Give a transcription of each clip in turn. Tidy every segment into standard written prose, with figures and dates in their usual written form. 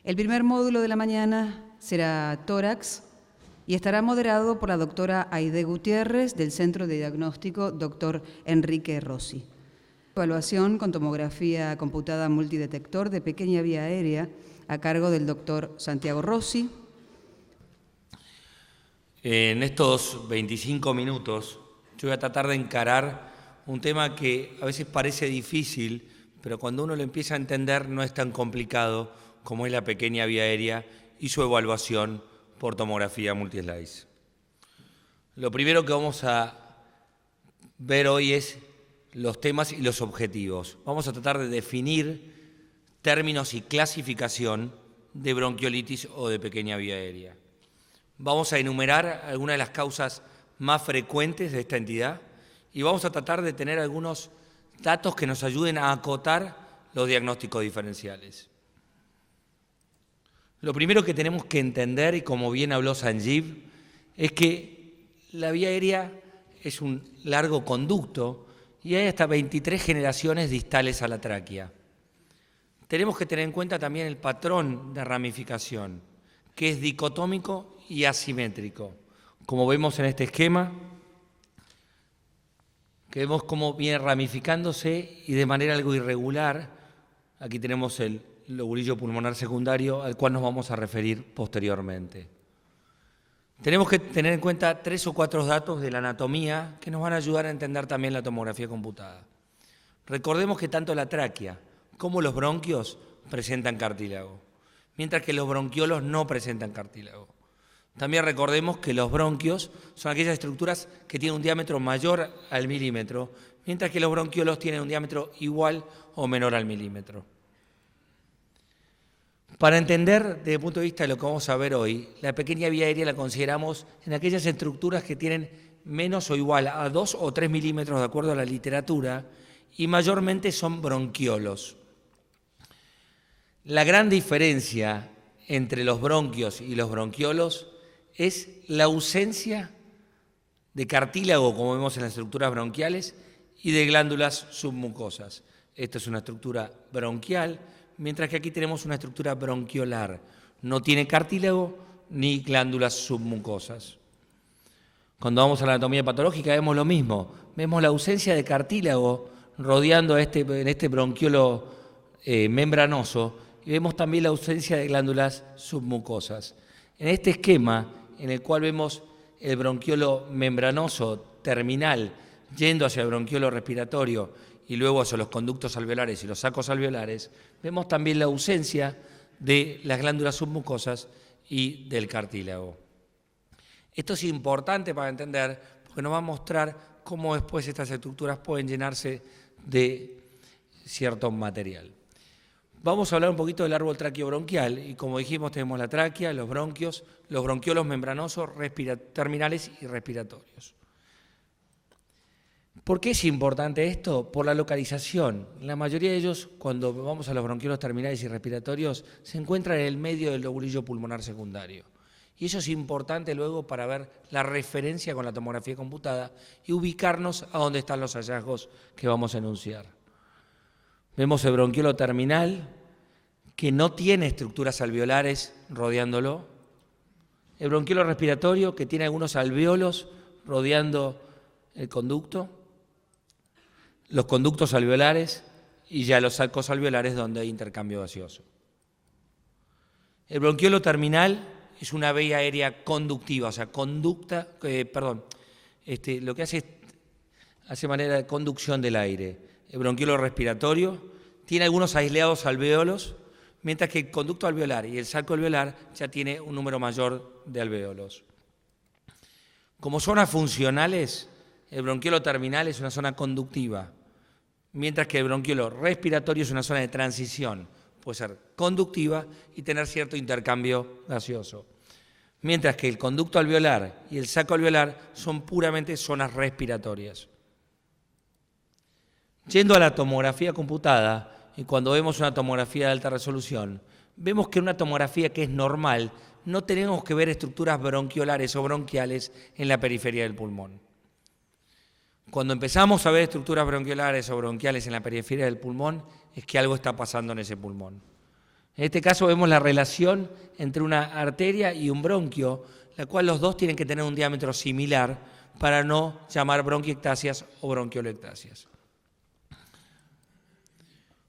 El primer módulo de la mañana será tórax y estará moderado por la doctora Aide Gutiérrez del Centro de Diagnóstico Dr. Enrique Rossi. Evaluación con tomografía computada multidetector de pequeña vía aérea a cargo del doctor Santiago Rossi. En estos 25 minutos yo voy a tratar de encarar un tema que a veces parece difícil, pero cuando uno lo empieza a entender no es tan complicado como es la pequeña vía aérea y su evaluación por tomografía multislice. Lo primero que vamos a ver hoy es los temas y los objetivos. Vamos a tratar de definir términos y clasificación de bronquiolitis o de pequeña vía aérea. Vamos a enumerar algunas de las causas más frecuentes de esta entidad y vamos a tratar de tener algunos datos que nos ayuden a acotar los diagnósticos diferenciales. Lo primero que tenemos que entender, y como bien habló Sanjeev, es que la vía aérea es un largo conducto y hay hasta 23 generaciones distales a la tráquea. Tenemos que tener en cuenta también el patrón de ramificación, que es dicotómico y asimétrico. Como vemos en este esquema, que vemos cómo viene ramificándose y de manera algo irregular. Aquí tenemos el lobulillo pulmonar secundario, al cual nos vamos a referir posteriormente. Tenemos que tener en cuenta 3 o 4 datos de la anatomía que nos van a ayudar a entender también la tomografía computada. Recordemos que tanto la tráquea como los bronquios presentan cartílago, mientras que los bronquiolos no presentan cartílago. También recordemos que los bronquios son aquellas estructuras que tienen un diámetro mayor al milímetro, mientras que los bronquiolos tienen un diámetro igual o menor al milímetro. Para entender, desde el punto de vista de lo que vamos a ver hoy, la pequeña vía aérea la consideramos en aquellas estructuras que tienen menos o igual a 2 o 3 milímetros de acuerdo a la literatura y mayormente son bronquiolos. La gran diferencia entre los bronquios y los bronquiolos es la ausencia de cartílago, como vemos en las estructuras bronquiales, y de glándulas submucosas. Esta es una estructura bronquial, mientras que aquí tenemos una estructura bronquiolar. No tiene cartílago ni glándulas submucosas. Cuando vamos a la anatomía patológica vemos lo mismo. Vemos la ausencia de cartílago rodeando en este bronquiolo membranoso y vemos también la ausencia de glándulas submucosas. En este esquema, en el cual vemos el bronquiolo membranoso terminal yendo hacia el bronquiolo respiratorio y luego hacia los conductos alveolares y los sacos alveolares, vemos también la ausencia de las glándulas submucosas y del cartílago. Esto es importante para entender porque nos va a mostrar cómo después estas estructuras pueden llenarse de cierto material. Vamos a hablar un poquito del árbol traqueobronquial y como dijimos tenemos la tráquea, los bronquios, los bronquiolos membranosos terminales y respiratorios. ¿Por qué es importante esto? Por la localización. La mayoría de ellos, cuando vamos a los bronquiolos terminales y respiratorios, se encuentran en el medio del lobulillo pulmonar secundario. Y eso es importante luego para ver la referencia con la tomografía computada y ubicarnos a dónde están los hallazgos que vamos a enunciar. Vemos el bronquiolo terminal, que no tiene estructuras alveolares rodeándolo. El bronquiolo respiratorio, que tiene algunos alveolos rodeando el conducto. Los conductos alveolares y ya los sacos alveolares donde hay intercambio gaseoso. El bronquiolo terminal es una vía aérea conductiva, o sea, lo que hace manera de conducción del aire. El bronquiolo respiratorio tiene algunos aislados alvéolos, mientras que el conducto alveolar y el saco alveolar ya tiene un número mayor de alvéolos. Como zonas funcionales, el bronquiolo terminal es una zona conductiva, mientras que el bronquiolo respiratorio es una zona de transición, puede ser conductiva y tener cierto intercambio gaseoso, mientras que el conducto alveolar y el saco alveolar son puramente zonas respiratorias. Yendo a la tomografía computada, y cuando vemos una tomografía de alta resolución, vemos que en una tomografía que es normal no tenemos que ver estructuras bronquiolares o bronquiales en la periferia del pulmón. Cuando empezamos a ver estructuras bronquiolares o bronquiales en la periferia del pulmón, es que algo está pasando en ese pulmón. En este caso vemos la relación entre una arteria y un bronquio, la cual los dos tienen que tener un diámetro similar para no llamar bronquiectasias o bronquiolectasias.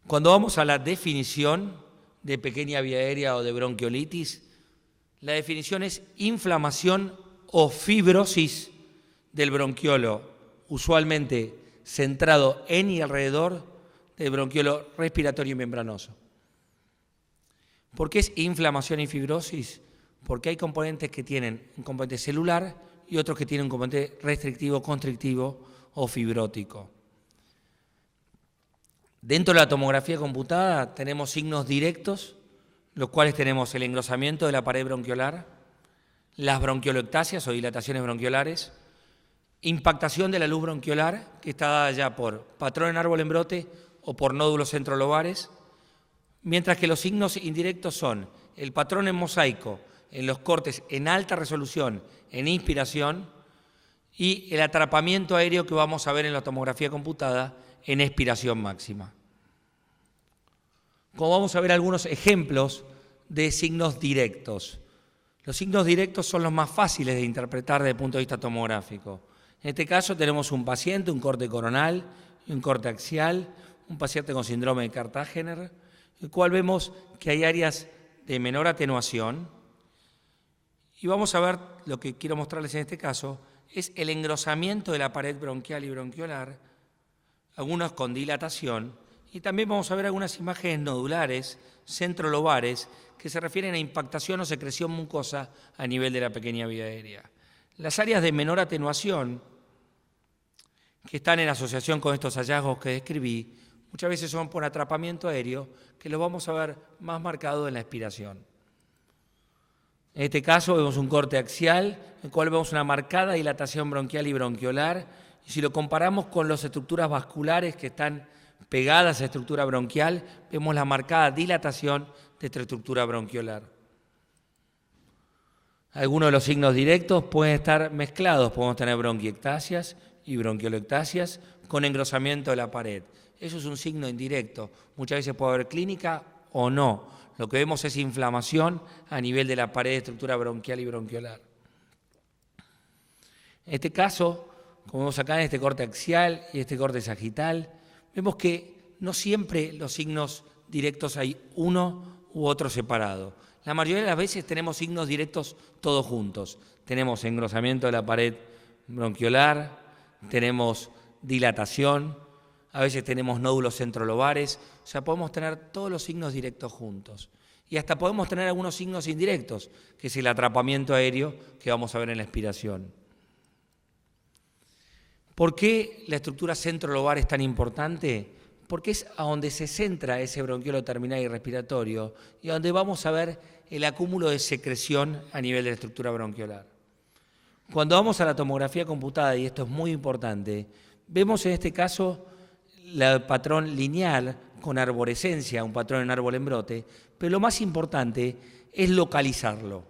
Cuando vamos a la definición de pequeña vía aérea o de bronquiolitis, la definición es inflamación o fibrosis del bronquiolo, usualmente centrado en y alrededor del bronquiolo respiratorio y membranoso. ¿Por qué es inflamación y fibrosis? Porque hay componentes que tienen un componente celular y otros que tienen un componente restrictivo, constrictivo o fibrótico. Dentro de la tomografía computada tenemos signos directos, los cuales tenemos el engrosamiento de la pared bronquiolar, las bronquiolectasias o dilataciones bronquiolares, impactación de la luz bronquiolar, que está dada ya por patrón en árbol en brote o por nódulos centrolobares, mientras que los signos indirectos son el patrón en mosaico, en los cortes en alta resolución, en inspiración, y el atrapamiento aéreo que vamos a ver en la tomografía computada en expiración máxima. Como vamos a ver algunos ejemplos de signos directos. Los signos directos son los más fáciles de interpretar desde el punto de vista tomográfico. En este caso tenemos un paciente, un corte coronal y un corte axial, un paciente con síndrome de Cartagener, el cual vemos que hay áreas de menor atenuación. Y vamos a ver, lo que quiero mostrarles en este caso, es el engrosamiento de la pared bronquial y bronquiolar, algunos con dilatación, y también vamos a ver algunas imágenes nodulares, centrolobares, que se refieren a impactación o secreción mucosa a nivel de la pequeña vía aérea. Las áreas de menor atenuación, que están en asociación con estos hallazgos que describí, muchas veces son por atrapamiento aéreo, que los vamos a ver más marcados en la expiración. En este caso vemos un corte axial, en el cual vemos una marcada dilatación bronquial y bronquiolar, y si lo comparamos con las estructuras vasculares que están pegadas a la estructura bronquial, vemos la marcada dilatación de esta estructura bronquiolar. Algunos de los signos directos pueden estar mezclados, podemos tener bronquiectasias y bronquiolectasias con engrosamiento de la pared. Eso es un signo indirecto, muchas veces puede haber clínica o no. Lo que vemos es inflamación a nivel de la pared de estructura bronquial y bronquiolar. En este caso, como vemos acá en este corte axial y este corte sagital, vemos que no siempre los signos directos hay uno u otro separado. La mayoría de las veces tenemos signos directos todos juntos. Tenemos engrosamiento de la pared bronquiolar, tenemos dilatación, a veces tenemos nódulos centrolobares, o sea, podemos tener todos los signos directos juntos. Y hasta podemos tener algunos signos indirectos, que es el atrapamiento aéreo que vamos a ver en la expiración. ¿Por qué la estructura centrolobar es tan importante? Porque es a donde se centra ese bronquiolo terminal y respiratorio y a donde vamos a ver el acúmulo de secreción a nivel de la estructura bronquiolar. Cuando vamos a la tomografía computada, y esto es muy importante, vemos en este caso el patrón lineal con arborescencia, un patrón en árbol en brote, pero lo más importante es localizarlo.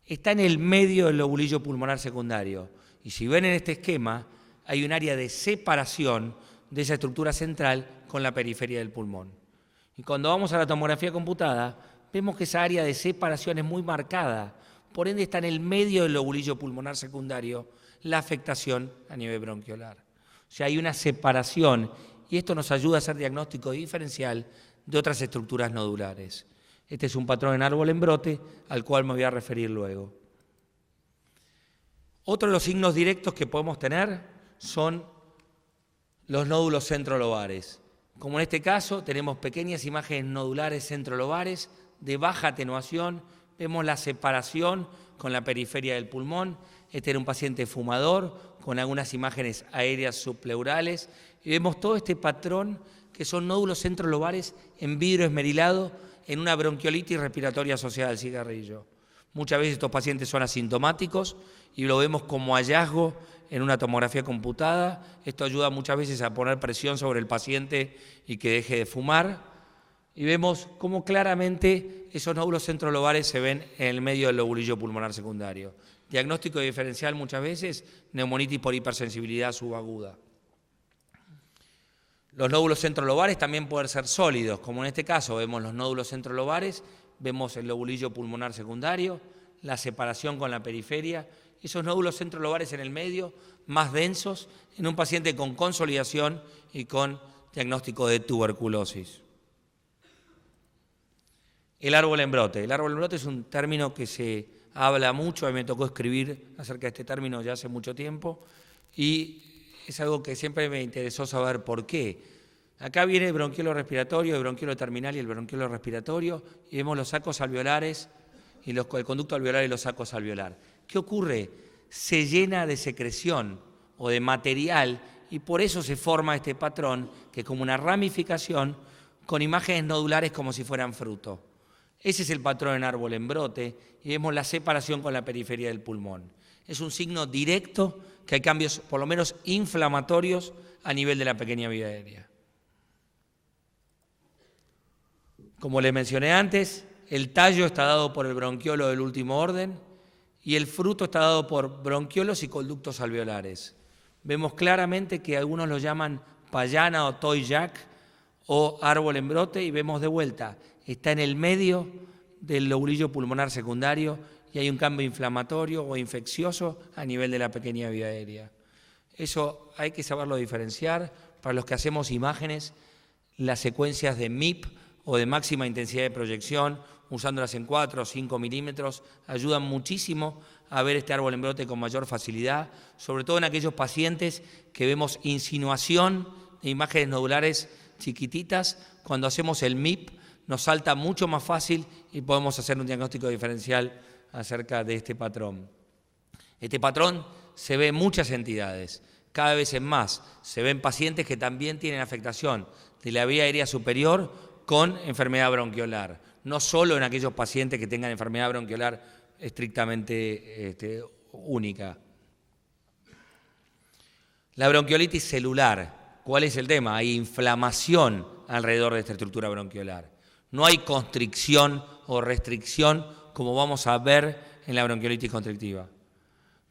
Está en el medio del lobulillo pulmonar secundario y si ven en este esquema hay un área de separación de esa estructura central con la periferia del pulmón. Y cuando vamos a la tomografía computada, vemos que esa área de separación es muy marcada, por ende está en el medio del lobulillo pulmonar secundario la afectación a nivel bronquiolar. O sea, hay una separación y esto nos ayuda a hacer diagnóstico diferencial de otras estructuras nodulares. Este es un patrón en árbol en brote al cual me voy a referir luego. Otro de los signos directos que podemos tener son los nódulos centrolobares. Como en este caso tenemos pequeñas imágenes nodulares centrolobares de baja atenuación, vemos la separación con la periferia del pulmón. Este era un paciente fumador con algunas imágenes aéreas subpleurales y vemos todo este patrón que son nódulos centrolobares en vidrio esmerilado en una bronquiolitis respiratoria asociada al cigarrillo. Muchas veces estos pacientes son asintomáticos y lo vemos como hallazgo en una tomografía computada. Esto ayuda muchas veces a poner presión sobre el paciente y que deje de fumar. Y vemos cómo claramente esos nódulos centrolobares se ven en el medio del lobulillo pulmonar secundario. Diagnóstico diferencial muchas veces, neumonitis por hipersensibilidad subaguda. Los nódulos centrolobares también pueden ser sólidos, como en este caso vemos los nódulos centrolobares, vemos el lobulillo pulmonar secundario, la separación con la periferia, esos nódulos centrolobares en el medio, más densos, en un paciente con consolidación y con diagnóstico de tuberculosis. El árbol en brote. El árbol en brote es un término que se habla mucho, a mí me tocó escribir acerca de este término ya hace mucho tiempo, y es algo que siempre me interesó saber por qué. Acá viene el bronquiolo respiratorio, el bronquiolo terminal y el bronquiolo respiratorio, y vemos los sacos alveolares, y el conducto alveolar y los sacos alveolar. ¿Qué ocurre? Se llena de secreción o de material, y por eso se forma este patrón, que es como una ramificación con imágenes nodulares como si fueran fruto. Ese es el patrón en árbol en brote, y vemos la separación con la periferia del pulmón. Es un signo directo que hay cambios, por lo menos inflamatorios, a nivel de la pequeña vía aérea. Como les mencioné antes, el tallo está dado por el bronquiolo del último orden y el fruto está dado por bronquiolos y conductos alveolares. Vemos claramente que algunos lo llaman payana o toy jack o árbol en brote, y vemos de vuelta, está en el medio del lobulillo pulmonar secundario y hay un cambio inflamatorio o infeccioso a nivel de la pequeña vía aérea. Eso hay que saberlo diferenciar. Para los que hacemos imágenes, las secuencias de MIP o de máxima intensidad de proyección, usándolas en 4 o 5 milímetros, ayudan muchísimo a ver este árbol en brote con mayor facilidad, sobre todo en aquellos pacientes que vemos insinuación de imágenes nodulares chiquititas. Cuando hacemos el MIP nos salta mucho más fácil y podemos hacer un diagnóstico diferencial acerca de este patrón. Este patrón se ve en muchas entidades, cada vez en más. Se ven pacientes que también tienen afectación de la vía aérea superior con enfermedad bronquiolar, no solo en aquellos pacientes que tengan enfermedad bronquiolar estrictamente única. La bronquiolitis celular, ¿cuál es el tema? Hay inflamación alrededor de esta estructura bronquiolar. No hay constricción o restricción como vamos a ver en la bronquiolitis constrictiva.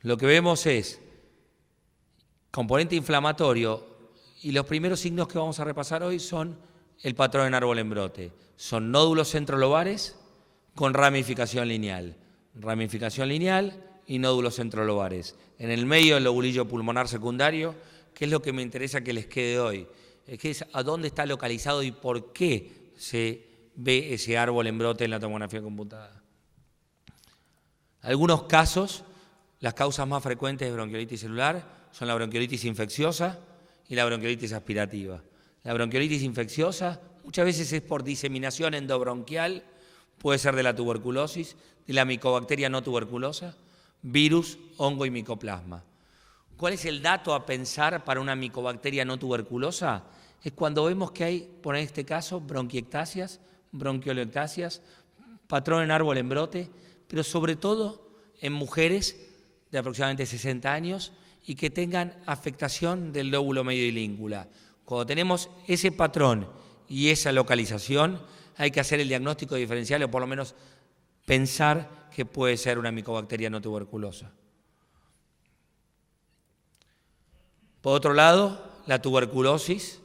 Lo que vemos es componente inflamatorio, y los primeros signos que vamos a repasar hoy son el patrón en árbol en brote. Son nódulos centrolobares con ramificación lineal y nódulos centrolobares. En el medio del lobulillo pulmonar secundario, que es lo que me interesa que les quede hoy, es a dónde está localizado y por qué se ve ese árbol en brote en la tomografía computada. Algunos casos, las causas más frecuentes de bronquiolitis celular son la bronquiolitis infecciosa y la bronquiolitis aspirativa. La bronquiolitis infecciosa muchas veces es por diseminación endobronquial, puede ser de la tuberculosis, de la micobacteria no tuberculosa, virus, hongo y micoplasma. ¿Cuál es el dato a pensar para una micobacteria no tuberculosa? Es cuando vemos que hay, por este caso, bronquiectasias, bronquiolectasias, patrón en árbol en brote, pero sobre todo en mujeres de aproximadamente 60 años y que tengan afectación del lóbulo medio y língula. Cuando tenemos ese patrón y esa localización, hay que hacer el diagnóstico diferencial o por lo menos pensar que puede ser una micobacteria no tuberculosa. Por otro lado, la tuberculosis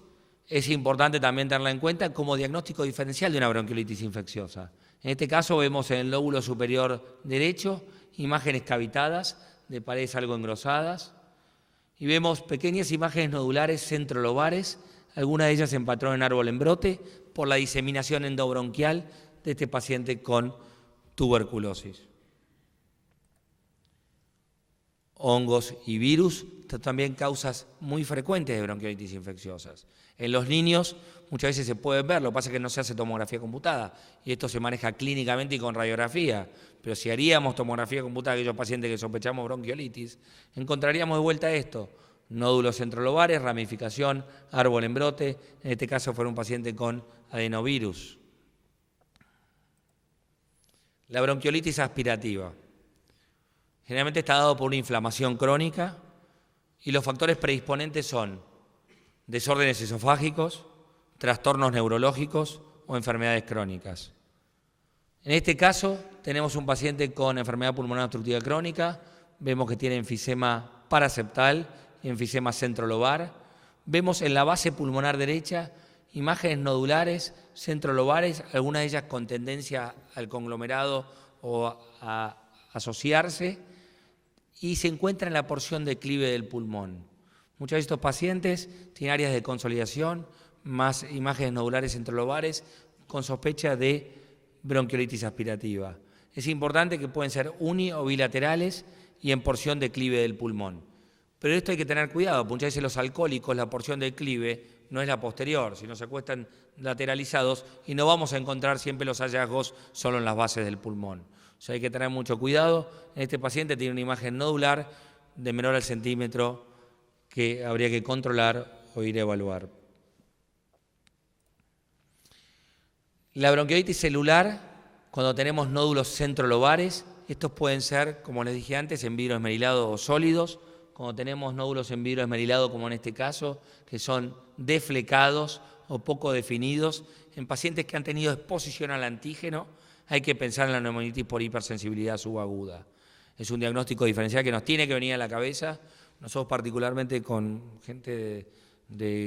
es importante también tenerla en cuenta como diagnóstico diferencial de una bronquiolitis infecciosa. En este caso vemos en el lóbulo superior derecho imágenes cavitadas de paredes algo engrosadas y vemos pequeñas imágenes nodulares centrolobares, algunas de ellas en patrón en árbol en brote, por la diseminación endobronquial de este paciente con tuberculosis. Hongos y virus, también causas muy frecuentes de bronquiolitis infecciosas. En los niños muchas veces se puede ver, lo que pasa es que no se hace tomografía computada y esto se maneja clínicamente y con radiografía, pero si haríamos tomografía computada a aquellos pacientes que sospechamos bronquiolitis, encontraríamos de vuelta esto: nódulos centrolobares, ramificación, árbol en brote, en este caso fue un paciente con adenovirus. La bronquiolitis aspirativa generalmente está dado por una inflamación crónica y los factores predisponentes son desórdenes esofágicos, trastornos neurológicos o enfermedades crónicas. En este caso tenemos un paciente con enfermedad pulmonar obstructiva crónica, vemos que tiene enfisema paraseptal y enfisema centrolobar, Vemos en la base pulmonar derecha imágenes nodulares, centrolobares, algunas de ellas con tendencia al conglomerado o a asociarse, y se encuentra en la porción declive del pulmón. Muchos de estos pacientes tienen áreas de consolidación, más imágenes nodulares centrolobares, con sospecha de bronquiolitis aspirativa. Es importante que pueden ser uni o bilaterales y en porción declive del pulmón. Pero esto hay que tener cuidado, porque muchas veces los alcohólicos, la porción declive no es la posterior, sino se acuestan lateralizados y no vamos a encontrar siempre los hallazgos solo en las bases del pulmón. O sea, hay que tener mucho cuidado. Este paciente tiene una imagen nodular de menor al centímetro que habría que controlar o ir a evaluar. La bronquiolitis celular, cuando tenemos nódulos centrolobares, estos pueden ser, como les dije antes, en vidrio esmerilado o sólidos. Cuando tenemos nódulos en vidrio esmerilado, como en este caso, que son deflecados o poco definidos, en pacientes que han tenido exposición al antígeno, hay que pensar en la neumonitis por hipersensibilidad subaguda. Es un diagnóstico diferencial que nos tiene que venir a la cabeza. Nosotros particularmente con gente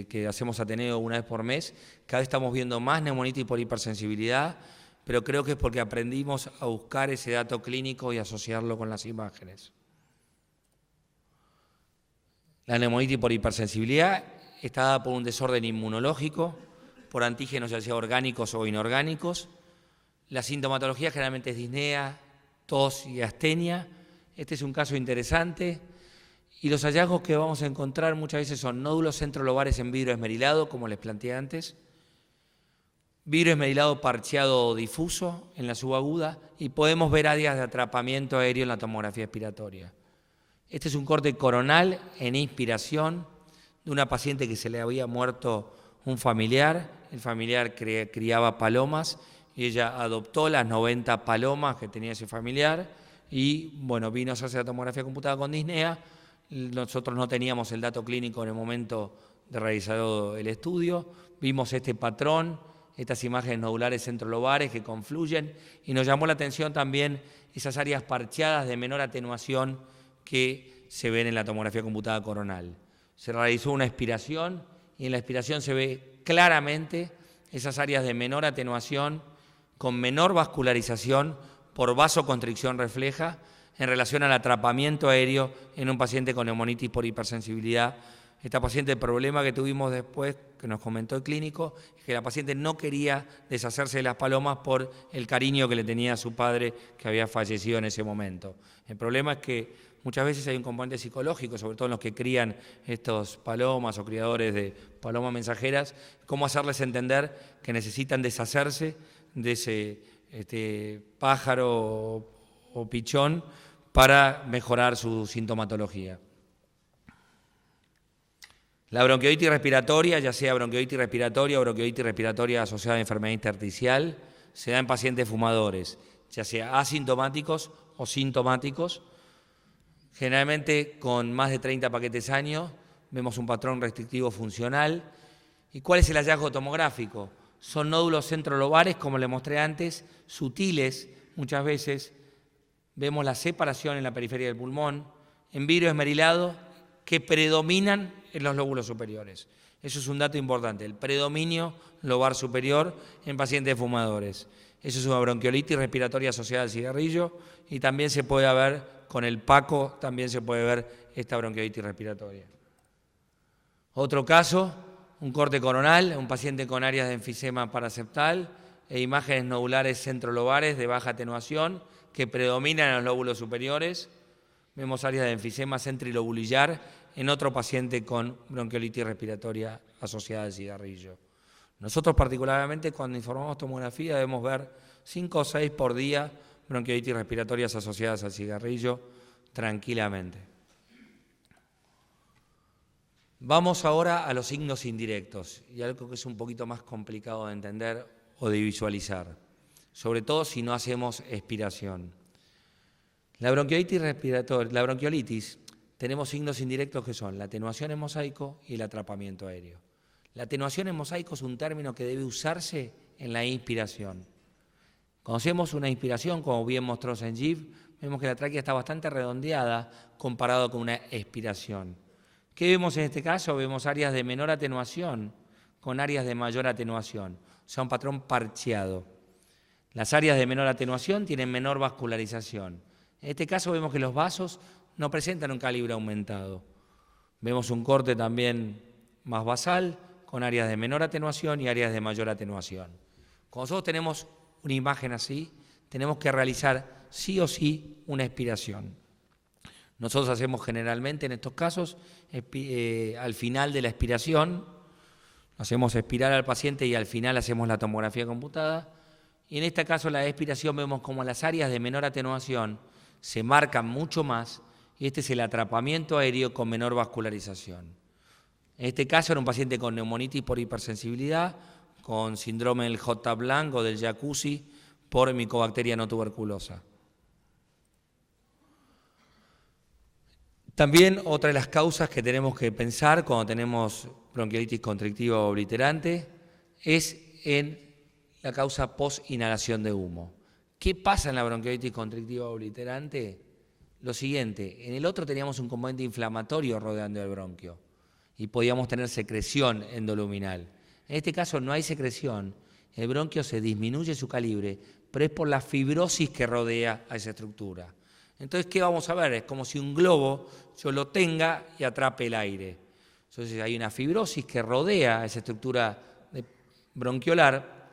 que hacemos Ateneo una vez por mes, cada vez estamos viendo más neumonitis por hipersensibilidad, pero creo que es porque aprendimos a buscar ese dato clínico y asociarlo con las imágenes. La neumonitis por hipersensibilidad está dada por un desorden inmunológico, por antígenos ya sea orgánicos o inorgánicos. La sintomatología generalmente es disnea, tos y astenia. Este es un caso interesante. Y los hallazgos que vamos a encontrar muchas veces son nódulos centrolobares en vidrio esmerilado, como les planteé antes, vidrio esmerilado parcheado o difuso en la subaguda, y podemos ver áreas de atrapamiento aéreo en la tomografía expiratoria. Este es un corte coronal en inspiración de una paciente que se le había muerto un familiar. El familiar criaba palomas y ella adoptó las 90 palomas que tenía ese familiar y bueno, vino a hacerse la tomografía computada con disnea. Nosotros no teníamos el dato clínico en el momento de realizar el estudio. Vimos este patrón, estas imágenes nodulares centrolobares que confluyen, y nos llamó la atención también esas áreas parcheadas de menor atenuación que se ven en la tomografía computada coronal. Se realizó una expiración y en la expiración se ve claramente esas áreas de menor atenuación con menor vascularización por vasoconstricción refleja en relación al atrapamiento aéreo en un paciente con neumonitis por hipersensibilidad. Esta paciente, el problema que tuvimos después, que nos comentó el clínico, es que la paciente no quería deshacerse de las palomas por el cariño que le tenía a su padre que había fallecido en ese momento. El problema es que muchas veces hay un componente psicológico, sobre todo en los que crían estos palomas o criadores de palomas mensajeras, cómo hacerles entender que necesitan deshacerse de ese pájaro o pichón para mejorar su sintomatología. La bronquiolitis respiratoria, ya sea bronquiolitis respiratoria o bronquiolitis respiratoria asociada a enfermedad intersticial, se da en pacientes fumadores, ya sea asintomáticos o sintomáticos. Generalmente con más de 30 paquetes año vemos un patrón restrictivo funcional. ¿Y cuál es el hallazgo tomográfico? Son nódulos centrolobares, como les mostré antes, sutiles. Muchas veces vemos la separación en la periferia del pulmón, en vidrio esmerilado, que predominan en los lóbulos superiores. Eso es un dato importante, el predominio lobar superior en pacientes fumadores. Eso es una bronquiolitis respiratoria asociada al cigarrillo y también se puede ver con el PACO, también se puede ver esta bronquiolitis respiratoria. Otro caso, un corte coronal, un paciente con áreas de enfisema paraseptal e imágenes nodulares centrolobares de baja atenuación que predominan en los lóbulos superiores. Vemos áreas de enfisema centrilobulillar en otro paciente con bronquiolitis respiratoria asociada al cigarrillo. Nosotros particularmente cuando informamos tomografía debemos ver 5 o 6 por día bronquiolitis respiratorias asociadas al cigarrillo tranquilamente. Vamos ahora a los signos indirectos y algo que es un poquito más complicado de entender o de visualizar, sobre todo si no hacemos expiración. La bronquiolitis, tenemos signos indirectos que son la atenuación en mosaico y el atrapamiento aéreo. La atenuación en mosaico es un término que debe usarse en la inspiración. Cuando hacemos una inspiración, como bien mostró Sanjeev, vemos que la tráquea está bastante redondeada comparado con una expiración. ¿Qué vemos en este caso? Vemos áreas de menor atenuación con áreas de mayor atenuación, o sea, un patrón parcheado. Las áreas de menor atenuación tienen menor vascularización. En este caso vemos que los vasos no presentan un calibre aumentado. Vemos un corte también más basal, con áreas de menor atenuación y áreas de mayor atenuación. Cuando nosotros tenemos una imagen así, tenemos que realizar sí o sí una expiración. Nosotros hacemos generalmente en estos casos, al final de la expiración, hacemos expirar al paciente y al final hacemos la tomografía computada. Y en este caso la expiración vemos como las áreas de menor atenuación se marcan mucho más y este es el atrapamiento aéreo con menor vascularización. En este caso era un paciente con neumonitis por hipersensibilidad, con síndrome del J. blanco o del jacuzzi por micobacteria no tuberculosa. También otra de las causas que tenemos que pensar cuando tenemos bronquiolitis constrictiva o obliterante es en la causa post-inhalación de humo. ¿Qué pasa en la bronquiolitis constrictiva o obliterante? Lo siguiente, en el otro teníamos un componente inflamatorio rodeando el bronquio y podíamos tener secreción endoluminal. En este caso no hay secreción, el bronquio se disminuye su calibre, pero es por la fibrosis que rodea a esa estructura. Entonces, ¿qué vamos a ver? Es como si un globo yo lo tenga y atrape el aire. Entonces hay una fibrosis que rodea esa estructura bronquiolar,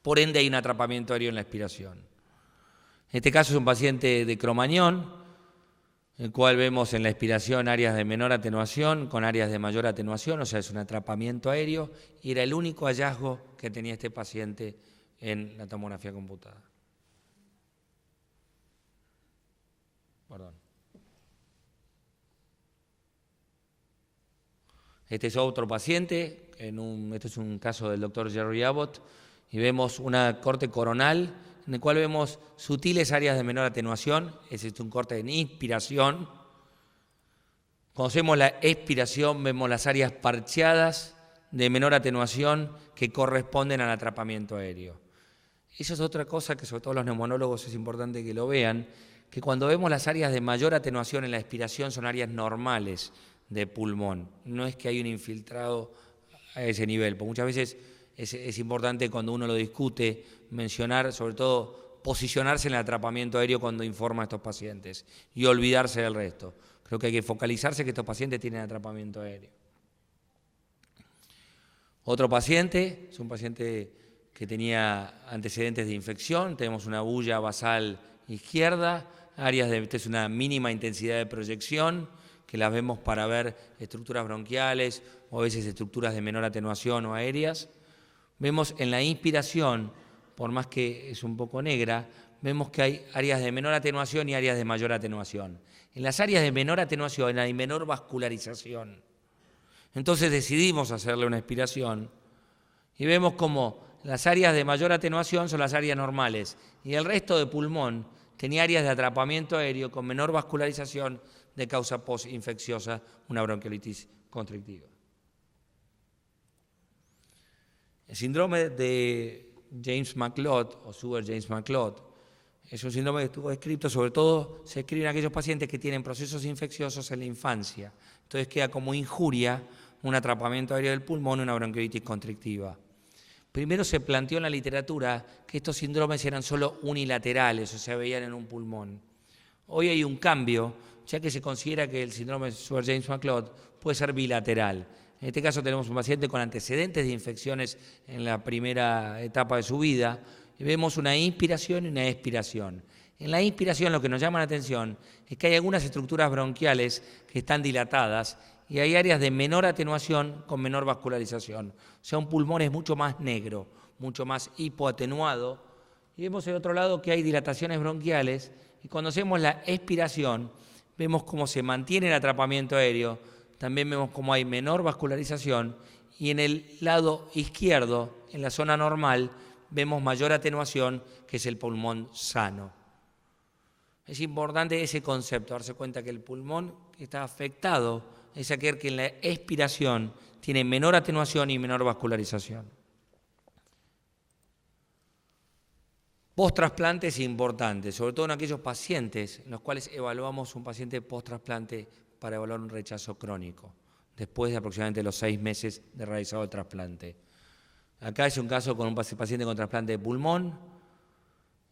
por ende hay un atrapamiento aéreo en la expiración. En este caso es un paciente de Cromañón, el cual vemos en la expiración áreas de menor atenuación con áreas de mayor atenuación, o sea, es un atrapamiento aéreo, y era el único hallazgo que tenía este paciente en la tomografía computada. Perdón. Este es otro paciente, este es un caso del doctor Jerry Abbott, y vemos una corte coronal en el cual vemos sutiles áreas de menor atenuación, es un corte en inspiración. Cuando hacemos la expiración vemos las áreas parcheadas de menor atenuación que corresponden al atrapamiento aéreo. Eso es otra cosa que sobre todo los neumonólogos es importante que lo vean, que cuando vemos las áreas de mayor atenuación en la expiración son áreas normales de pulmón, no es que hay un infiltrado a ese nivel, porque muchas veces es importante cuando uno lo discute mencionar, sobre todo posicionarse en el atrapamiento aéreo cuando informa a estos pacientes y olvidarse del resto. Creo que hay que focalizarse que estos pacientes tienen atrapamiento aéreo. Otro paciente, es un paciente que tenía antecedentes de infección, tenemos una bulla basal izquierda, esta es una mínima intensidad de proyección, que las vemos para ver estructuras bronquiales o a veces estructuras de menor atenuación o aéreas. Vemos en la inspiración, por más que es un poco negra, vemos que hay áreas de menor atenuación y áreas de mayor atenuación. En las áreas de menor atenuación hay menor vascularización. Entonces decidimos hacerle una expiración y vemos como las áreas de mayor atenuación son las áreas normales y el resto de pulmón tenía áreas de atrapamiento aéreo con menor vascularización de causa postinfecciosa, una bronquiolitis constrictiva. El síndrome de James-McLeod o Sugar-James-McLeod es un síndrome que estuvo descrito, sobre todo se escribe en aquellos pacientes que tienen procesos infecciosos en la infancia. Entonces queda como injuria un atrapamiento aéreo del pulmón, una bronquiolitis constrictiva. Primero se planteó en la literatura que estos síndromes eran solo unilaterales, o sea, veían en un pulmón. Hoy hay un cambio, ya que se considera que el síndrome de Sugar-James-McLeod puede ser bilateral. En este caso tenemos un paciente con antecedentes de infecciones en la primera etapa de su vida y vemos una inspiración y una expiración. En la inspiración lo que nos llama la atención es que hay algunas estructuras bronquiales que están dilatadas y hay áreas de menor atenuación con menor vascularización. O sea, un pulmón es mucho más negro, mucho más hipoatenuado. Y vemos en otro lado que hay dilataciones bronquiales y cuando hacemos la expiración vemos cómo se mantiene el atrapamiento aéreo, también vemos cómo hay menor vascularización y en el lado izquierdo, en la zona normal, vemos mayor atenuación, que es el pulmón sano. Es importante ese concepto, darse cuenta que el pulmón que está afectado es aquel que en la expiración tiene menor atenuación y menor vascularización. Post-trasplante es importante, sobre todo en aquellos pacientes en los cuales evaluamos un paciente post-trasplante para evaluar un rechazo crónico. después de aproximadamente los 6 meses de realizado el trasplante. Acá es un caso con un paciente con trasplante de pulmón.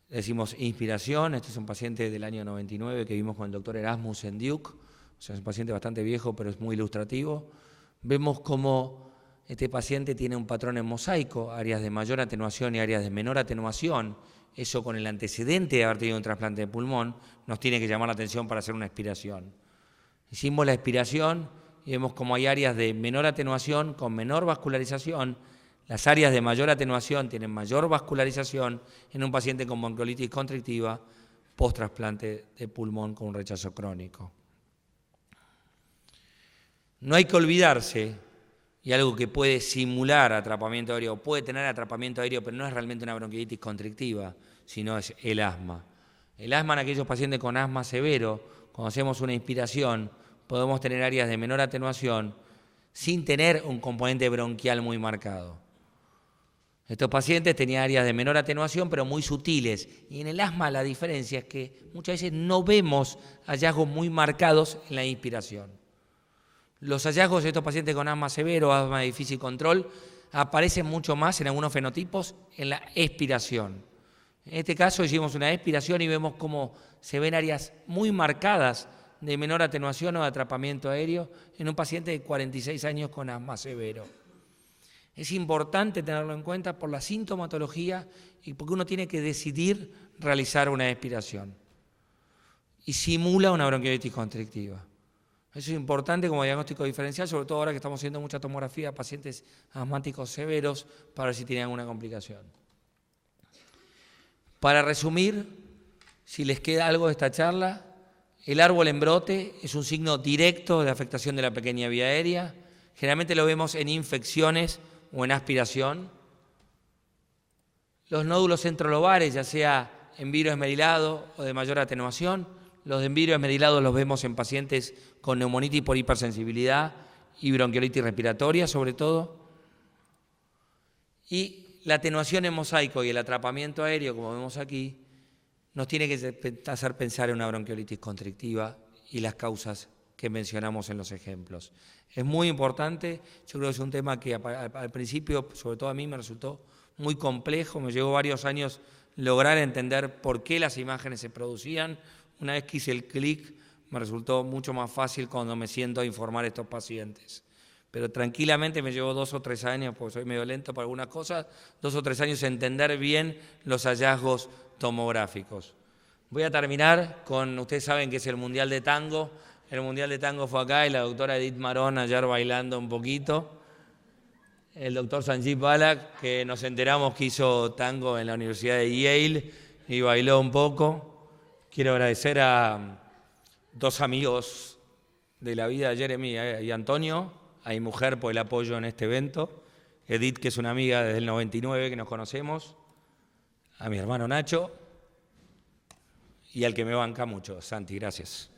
Decimos inspiración. Este es un paciente del año 99 que vimos con el doctor Erasmus en Duke. O sea, es un paciente bastante viejo, pero es muy ilustrativo. Vemos cómo este paciente tiene un patrón en mosaico, áreas de mayor atenuación y áreas de menor atenuación. Eso, con el antecedente de haber tenido un trasplante de pulmón, nos tiene que llamar la atención para hacer una expiración. Hicimos la expiración y vemos cómo hay áreas de menor atenuación con menor vascularización. Las áreas de mayor atenuación tienen mayor vascularización en un paciente con bronquiolitis constrictiva post-trasplante de pulmón con un rechazo crónico. No hay que olvidarse, y algo que puede simular atrapamiento aéreo, o puede tener atrapamiento aéreo, pero no es realmente una bronquiolitis constrictiva, sino es el asma. El asma, en aquellos pacientes con asma severo, cuando hacemos una inspiración, podemos tener áreas de menor atenuación sin tener un componente bronquial muy marcado. Estos pacientes tenían áreas de menor atenuación, pero muy sutiles. Y en el asma la diferencia es que muchas veces no vemos hallazgos muy marcados en la inspiración. Los hallazgos de estos pacientes con asma severo, asma de difícil control, aparecen mucho más en algunos fenotipos en la expiración. En este caso hicimos una expiración y vemos cómo se ven áreas muy marcadas de menor atenuación o de atrapamiento aéreo en un paciente de 46 años con asma severo. Es importante tenerlo en cuenta por la sintomatología y porque uno tiene que decidir realizar una expiración. Y simula una bronquiolitis constrictiva. Eso es importante como diagnóstico diferencial, sobre todo ahora que estamos haciendo mucha tomografía a pacientes asmáticos severos para ver si tienen alguna complicación. Para resumir, si les queda algo de esta charla, el árbol en brote es un signo directo de afectación de la pequeña vía aérea. Generalmente lo vemos en infecciones o en aspiración. Los nódulos centrolobares, ya sea en virus esmerilado o de mayor atenuación, los de virus esmerilado los vemos en pacientes con neumonitis por hipersensibilidad y bronquiolitis respiratoria sobre todo. Y la atenuación en mosaico y el atrapamiento aéreo, como vemos aquí, nos tiene que hacer pensar en una bronquiolitis constrictiva y las causas que mencionamos en los ejemplos. Es muy importante, yo creo que es un tema que al principio, sobre todo a mí, me resultó muy complejo, me llevó varios años lograr entender por qué las imágenes se producían. Una vez que hice el clic, me resultó mucho más fácil cuando me siento a informar a estos pacientes. Pero tranquilamente me llevó 2 o 3 años, porque soy medio lento para algunas cosas, 2 o 3 años entender bien los hallazgos tomográficos. Voy a terminar con, ustedes saben que es el Mundial de Tango. El Mundial de Tango fue acá y la doctora Edith Marón ayer bailando un poquito. El doctor Sanjeev Balak, que nos enteramos que hizo tango en la Universidad de Yale y bailó un poco. Quiero agradecer a 2 amigos de la vida, Jeremy y Antonio, a mi mujer por el apoyo en este evento, Edith, que es una amiga desde el 99 que nos conocemos, a mi hermano Nacho y al que me banca mucho, Santi, gracias.